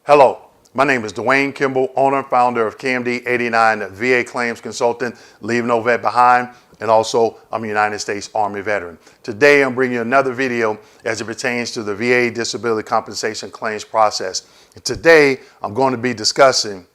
Hello, my name is Dwayne Kimball, owner and founder of KMD 89 VA Claims Consultant, Leave No Vet Behind, and also I'm a United States Army veteran. Today I'm bringing you another video as it pertains to the VA disability compensation claims process. And today I'm going to be discussing,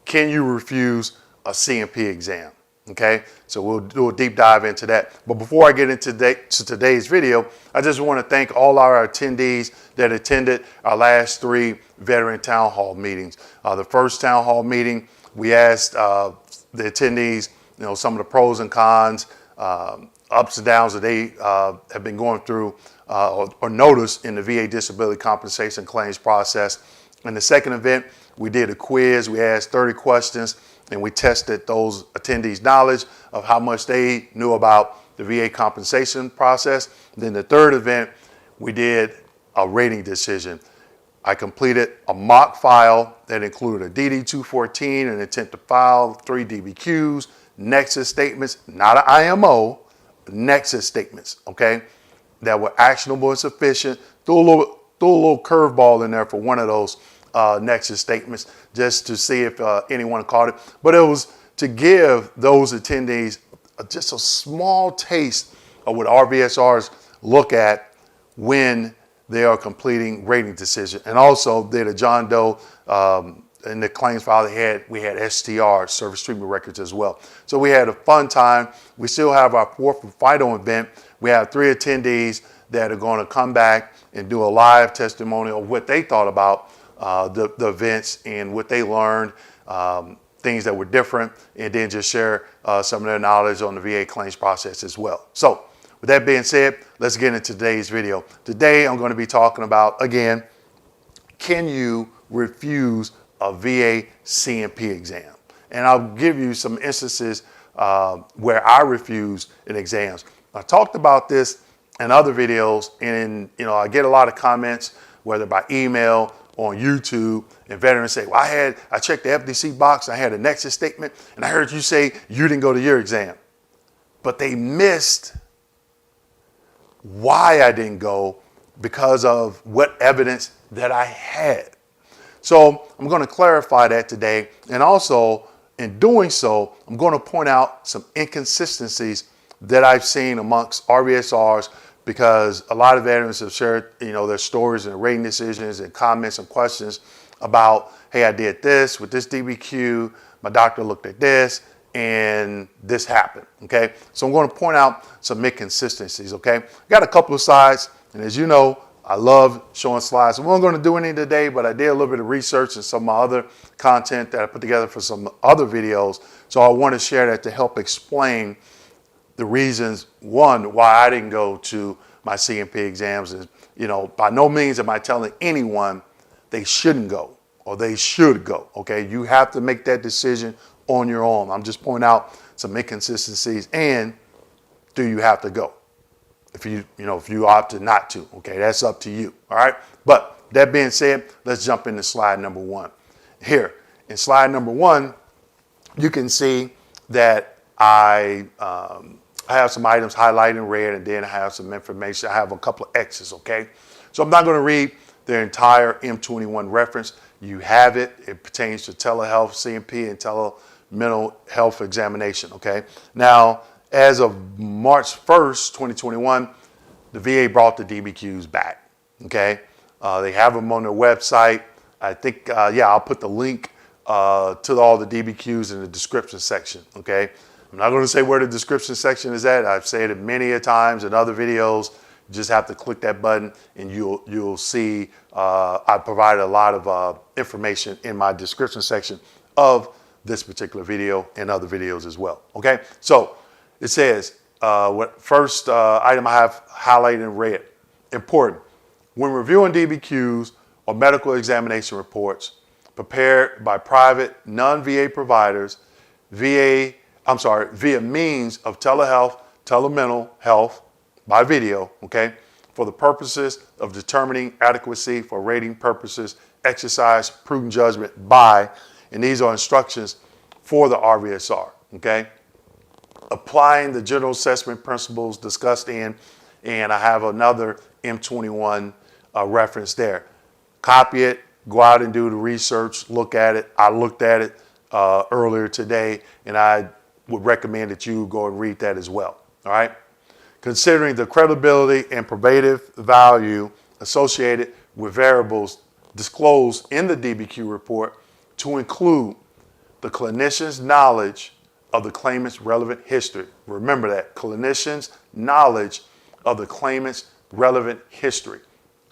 can you refuse a C&P exam? Okay, so we'll do a deep dive into that. But before I get into today's video, I just want to thank all our attendees that attended our last 3 veteran town hall meetings. The first town hall meeting, we asked the attendees, some of the pros and cons, ups and downs that they have been going through or noticed in the VA disability compensation claims process. In the second event, we did a quiz. We asked 30 questions. And we tested those attendees' knowledge of how much they knew about the VA compensation process. Then the third event, we did a rating decision. I completed a mock file that included a DD-214, an intent to file, 3 DBQs, nexus statements, not an IMO, nexus statements, okay, that were actionable and sufficient. Threw a little curveball in there for one of those nexus statements just to see if anyone caught it. But it was to give those attendees just a small taste of what RVSRs look at when they are completing rating decision. And also did a John Doe in the claims file we had STR, service treatment records as well. So we had a fun time. We still have our 4th final event. We have 3 attendees that are going to come back and do a live testimonial of what they thought about the events and what they learned, things that were different, and then just share some of their knowledge on the VA claims process as well. So with that being said, let's get into today's video. Today I'm going to be talking about, again, can you refuse a VA C&P exam? And I'll give you some instances where I refuse an exam. I talked about this in other videos, and I get a lot of comments, whether by email, on YouTube, and veterans say, well, I checked the FDC box, I had a nexus statement, and I heard you say you didn't go to your exam. But they missed why I didn't go because of what evidence that I had. So I'm going to clarify that today. And also, in doing so, I'm going to point out some inconsistencies that I've seen amongst RVSRs, because a lot of veterans have shared, their stories and rating decisions and comments and questions about, hey, I did this with this DBQ, my doctor looked at this, and this happened, okay? So I'm going to point out some inconsistencies, okay? I got a couple of slides, and as you know, I love showing slides. We weren't going to do any today, but I did a little bit of research and some of my other content that I put together for some other videos, so I want to share that to help explain the reasons, one, why I didn't go to my C&P exams. Is, by no means am I telling anyone they shouldn't go or they should go, okay? You have to make that decision on your own. I'm just pointing out some inconsistencies, and do you have to go? If you opted not to, okay, that's up to you, all right? But that being said, let's jump into slide number 1. Here, in slide number 1, you can see that I have some items highlighted in red, and then I have some information. I have a couple of X's, okay? So I'm not going to read the entire M21 reference. You have it. It pertains to telehealth, C&P, and tele-mental health examination, okay? Now, as of March 1st, 2021, the VA brought the DBQs back, okay? They have them on their website. I think, I'll put the link to all the DBQs in the description section, okay? I'm not going to say where the description section is at. I've said it many a times in other videos. You just have to click that button and you'll see I provided a lot of information in my description section of this particular video and other videos as well. Okay, so it says, first item I have highlighted in red, important. When reviewing DBQs or medical examination reports prepared by private non-VA providers, via means of telehealth, tele-mental health by video, okay, for the purposes of determining adequacy for rating purposes, exercise prudent judgment by, and these are instructions for the RVSR, okay, applying the general assessment principles discussed in, and I have another M21 reference there. Copy it, go out and do the research, look at it. I looked at it earlier today, and I would recommend that you go and read that as well. All right. Considering the credibility and probative value associated with variables disclosed in the DBQ report to include the clinician's knowledge of the claimant's relevant history. Remember that, clinician's knowledge of the claimant's relevant history.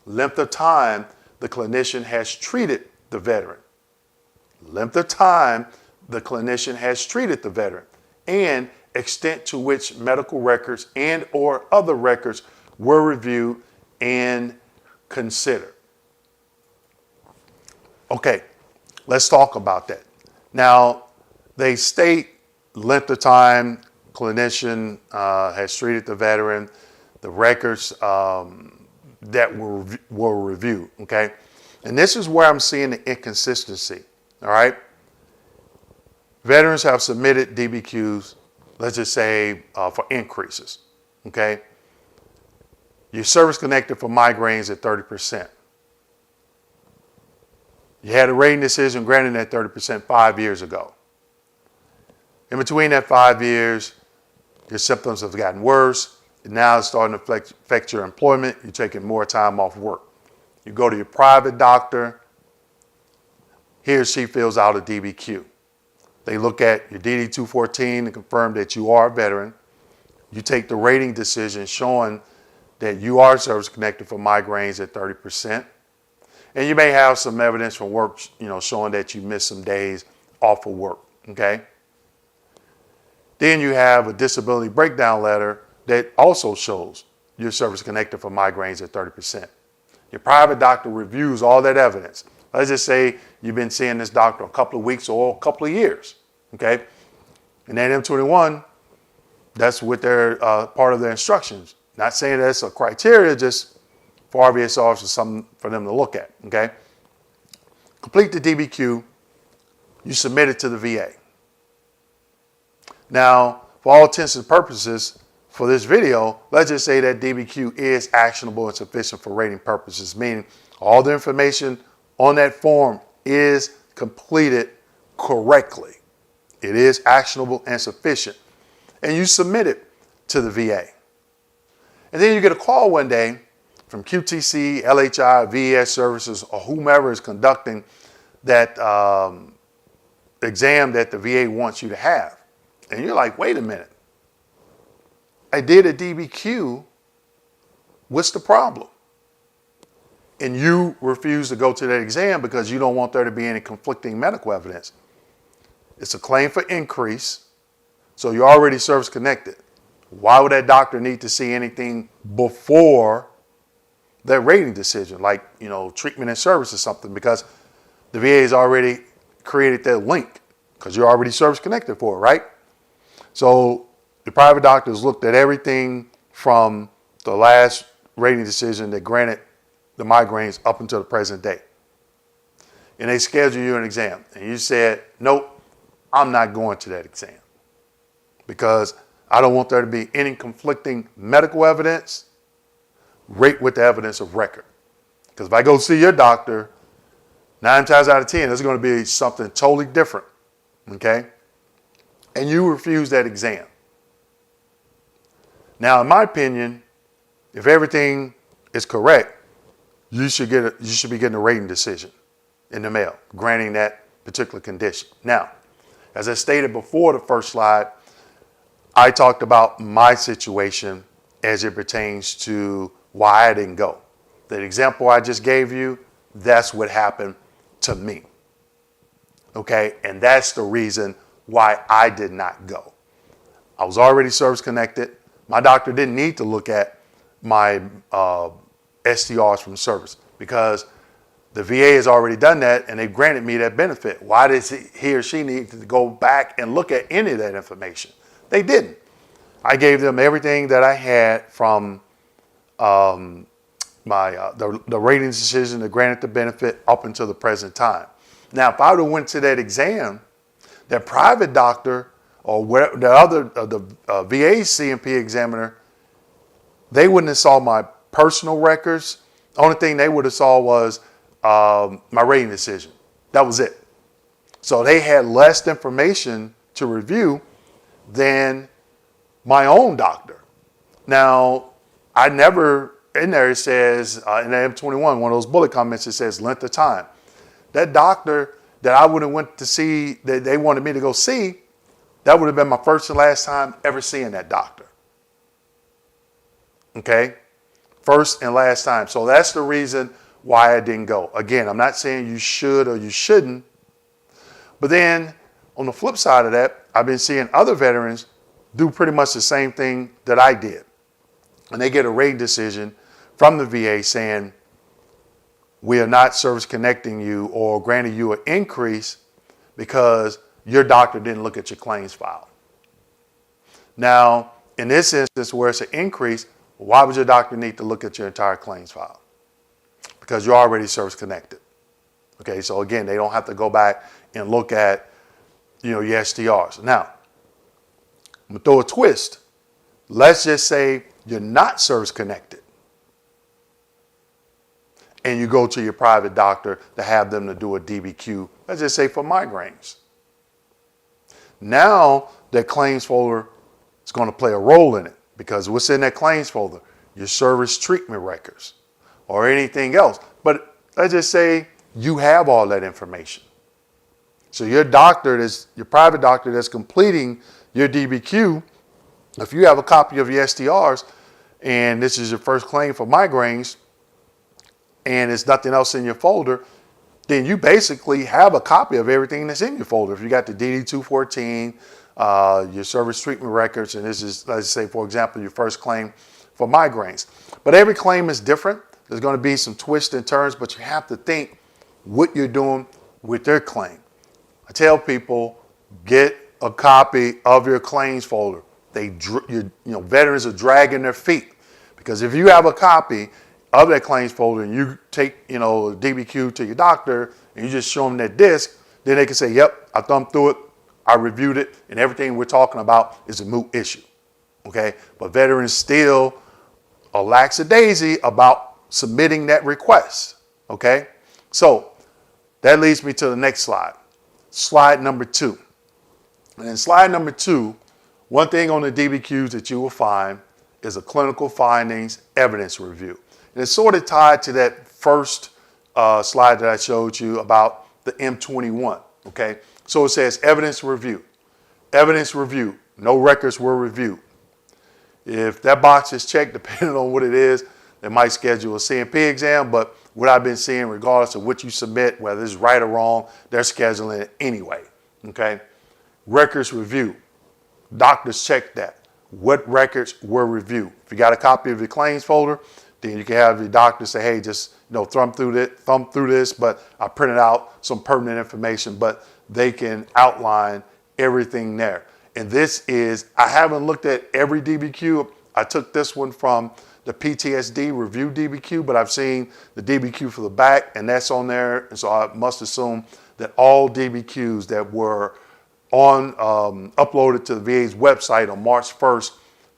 Length of time the clinician has treated the veteran. Length of time the clinician has treated the veteran, and extent to which medical records and or other records were reviewed and considered. Okay, let's talk about that. Now, they state length of time clinician has treated the veteran, the records that were reviewed, okay? And this is where I'm seeing the inconsistency, all right? Veterans have submitted DBQs, let's just say for increases, okay? Your service connected for migraines at 30%. You had a rating decision granted that 30% 5 years ago. In between that 5 years, your symptoms have gotten worse. Now it's starting to affect your employment. You're taking more time off work. You go to your private doctor. He or she fills out a DBQ. They look at your DD-214 to confirm that you are a veteran. You take the rating decision showing that you are service connected for migraines at 30%. And you may have some evidence from work, showing that you missed some days off of work, okay? Then you have a disability breakdown letter that also shows you're service connected for migraines at 30%. Your private doctor reviews all that evidence. Let's just say you've been seeing this doctor a couple of weeks or a couple of years, okay? And that M21, that's what they're part of their instructions. Not saying that's a criteria, just for RVSRs or something for them to look at, okay? Complete the DBQ, you submit it to the VA. Now, for all intents and purposes for this video, let's just say that DBQ is actionable and sufficient for rating purposes, meaning all the information on that form is completed correctly. It is actionable and sufficient. And you submit it to the VA. And then you get a call one day from QTC, LHI, VES services, or whomever is conducting that exam that the VA wants you to have. And you're like, wait a minute. I did a DBQ. What's the problem? And you refuse to go to that exam because you don't want there to be any conflicting medical evidence. It's a claim for increase, so you're already service connected. Why would that doctor need to see anything before that rating decision, like, treatment and service or something, because the VA has already created that link because you're already service connected for it, right? So the private doctors looked at everything from the last rating decision that granted the migraines up until the present day. And they scheduled you an exam. And you said, nope, I'm not going to that exam because I don't want there to be any conflicting medical evidence right with the evidence of record. Because if I go see your doctor, 9 times out of 10, there's going to be something totally different, okay? And you refuse that exam. Now, in my opinion, if everything is correct, you should be getting a rating decision in the mail, granting that particular condition. Now, as I stated before the first slide, I talked about my situation as it pertains to why I didn't go. The example I just gave you, that's what happened to me. Okay, and that's the reason why I did not go. I was already service connected. My doctor didn't need to look at my STRs from service because the VA has already done that and they've granted me that benefit. Why does he or she need to go back and look at any of that information? They didn't. I gave them everything that I had from the rating decision that granted the benefit up until the present time. Now, if I would have went to that exam, that private doctor or the VA C&P examiner, they wouldn't have saw my personal records. The only thing they would have saw was my rating decision. That was it. So they had less information to review than my own doctor. Now, I never, in there it says, in the M21, one of those bullet comments, it says length of time. That doctor that I would have went to see, that they wanted me to go see, that would have been my first and last time ever seeing that doctor. Okay? First and last time. So that's the reason why I didn't go. Again, I'm not saying you should or you shouldn't. But then on the flip side of that, I've been seeing other veterans do pretty much the same thing that I did. And they get a rating decision from the VA saying, we are not service connecting you or granting you an increase because your doctor didn't look at your claims file. Now, in this instance where it's an increase, why would your doctor need to look at your entire claims file? Because you're already service connected. Okay, so again, they don't have to go back and look at, your STRs. Now, I'm gonna throw a twist. Let's just say you're not service connected and you go to your private doctor to have them to do a DBQ, let's just say for migraines. Now that claims folder is going to play a role in it because what's in that claims folder? Your service treatment records or anything else. But let's just say you have all that information. So your doctor, your private doctor that's completing your DBQ, if you have a copy of your STRs and this is your first claim for migraines and there's nothing else in your folder, then you basically have a copy of everything that's in your folder. If you got the DD-214, your service treatment records, and this is, let's say, for example, your first claim for migraines. But every claim is different. There's going to be some twists and turns, but you have to think what you're doing with their claim. I tell people, get a copy of your claims folder. Veterans are dragging their feet because if you have a copy of that claims folder and you take, a DBQ to your doctor and you just show them that disc, then they can say, yep, I thumbed through it, I reviewed it, and everything we're talking about is a moot issue. Okay, but veterans still are lackadaisy about submitting that request. Okay, so that leads me to the next slide. Slide number 2. And in slide number 2, one thing on the DBQs that you will find is a clinical findings evidence review. And it's sort of tied to that first slide that I showed you about the M21. Okay, so it says evidence review. Evidence review. No records were reviewed. If that box is checked, depending on what it is, they might schedule a C&P exam, but what I've been seeing, regardless of what you submit, whether it's right or wrong, they're scheduling it anyway, okay? Records review. Doctors check that. What records were reviewed? If you got a copy of your claims folder, then you can have your doctor say, hey, just thumb through this, but I printed out some pertinent information, but they can outline everything there. And this is, I haven't looked at every DBQ. I took this one from the PTSD review DBQ, but I've seen the DBQ for the back, and that's on there. And so I must assume that all DBQs that were uploaded to the VA's website on March 1st,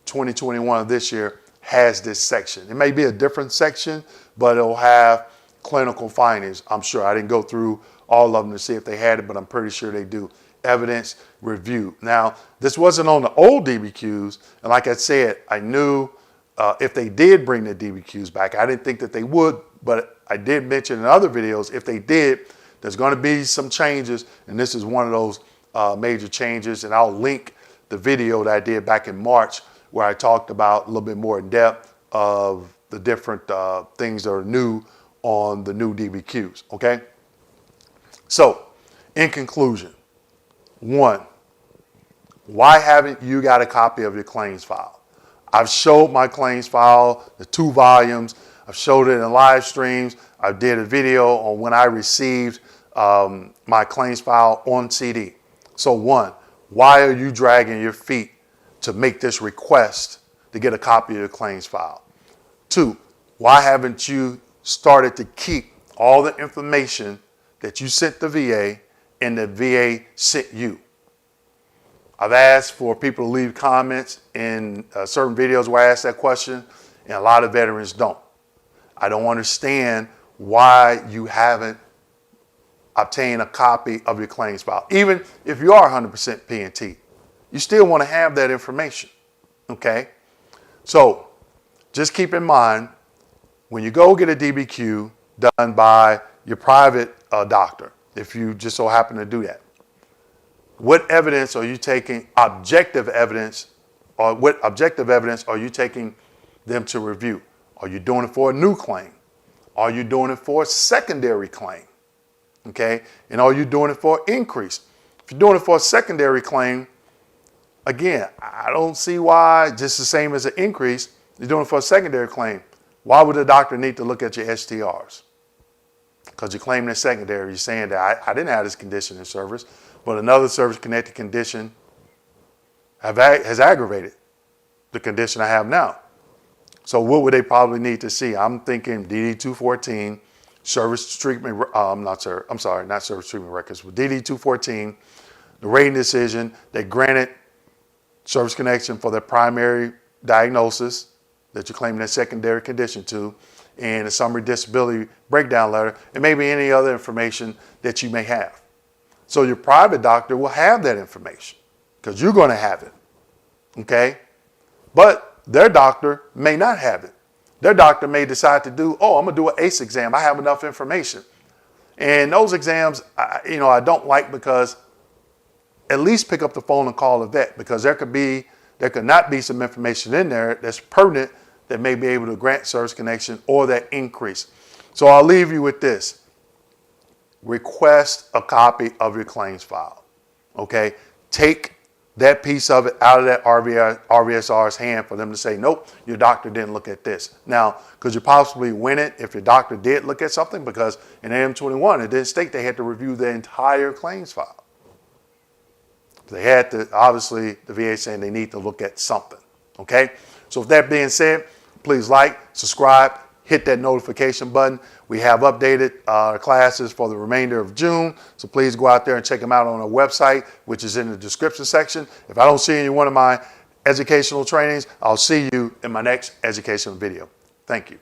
2021 of this year has this section. It may be a different section, but it'll have clinical findings. I'm sure I didn't go through all of them to see if they had it, but I'm pretty sure they do. Evidence review. Now, this wasn't on the old DBQs, and like I said, I knew if they did bring the DBQs back, I didn't think that they would, but I did mention in other videos, if they did, there's going to be some changes, and this is one of those major changes, and I'll link the video that I did back in March where I talked about a little bit more in depth of the different things that are new on the new DBQs, okay? So, in conclusion, 1, why haven't you got a copy of your claims file? I've showed my claims file, the 2 volumes. I've showed it in live streams. I did a video on when I received my claims file on CD. So 1, why are you dragging your feet to make this request to get a copy of your claims file? 2, why haven't you started to keep all the information that you sent the VA and the VA sent you? I've asked for people to leave comments in certain videos where I ask that question, and a lot of veterans don't. I don't understand why you haven't obtained a copy of your claims file. Even if you are 100% P&T, you still want to have that information, okay? So just keep in mind, when you go get a DBQ done by your private doctor, if you just so happen to do that, what evidence are you taking, objective evidence, or what objective evidence are you taking them to review? Are you doing it for a new claim? Are you doing it for a secondary claim? Okay, and are you doing it for an increase? If you're doing it for a secondary claim, again, I don't see why, just the same as an increase, you're doing it for a secondary claim. Why would the doctor need to look at your STRs? Because you're claiming it's secondary. You're saying that I didn't have this condition in service, but another service-connected condition has aggravated the condition I have now. So what would they probably need to see? I'm thinking DD-214, service treatment, not service treatment records, but DD-214, the rating decision that granted service connection for the primary diagnosis that you're claiming that secondary condition to, and a summary disability breakdown letter, and maybe any other information that you may have. So your private doctor will have that information because you're going to have it, okay? But their doctor may not have it. Their doctor may decide to do, I'm going to do an ACE exam. I have enough information. And those exams, I don't like, because at least pick up the phone and call a vet, because there could not be some information in there that's pertinent that may be able to grant service connection or that increase. So I'll leave you with this. Request a copy of your claims file, okay? Take that piece of it out of that RVSR's hand for them to say, nope, your doctor didn't look at this. Now, could you possibly win it if your doctor did look at something? Because in AM21, it didn't state they had to review the entire claims file. They had to, obviously, the VA saying they need to look at something, okay? So with that being said, please like, subscribe, hit that notification button. We have updated classes for the remainder of June, so please go out there and check them out on our website, which is in the description section. If I don't see you in one of my educational trainings, I'll see you in my next educational video. Thank you.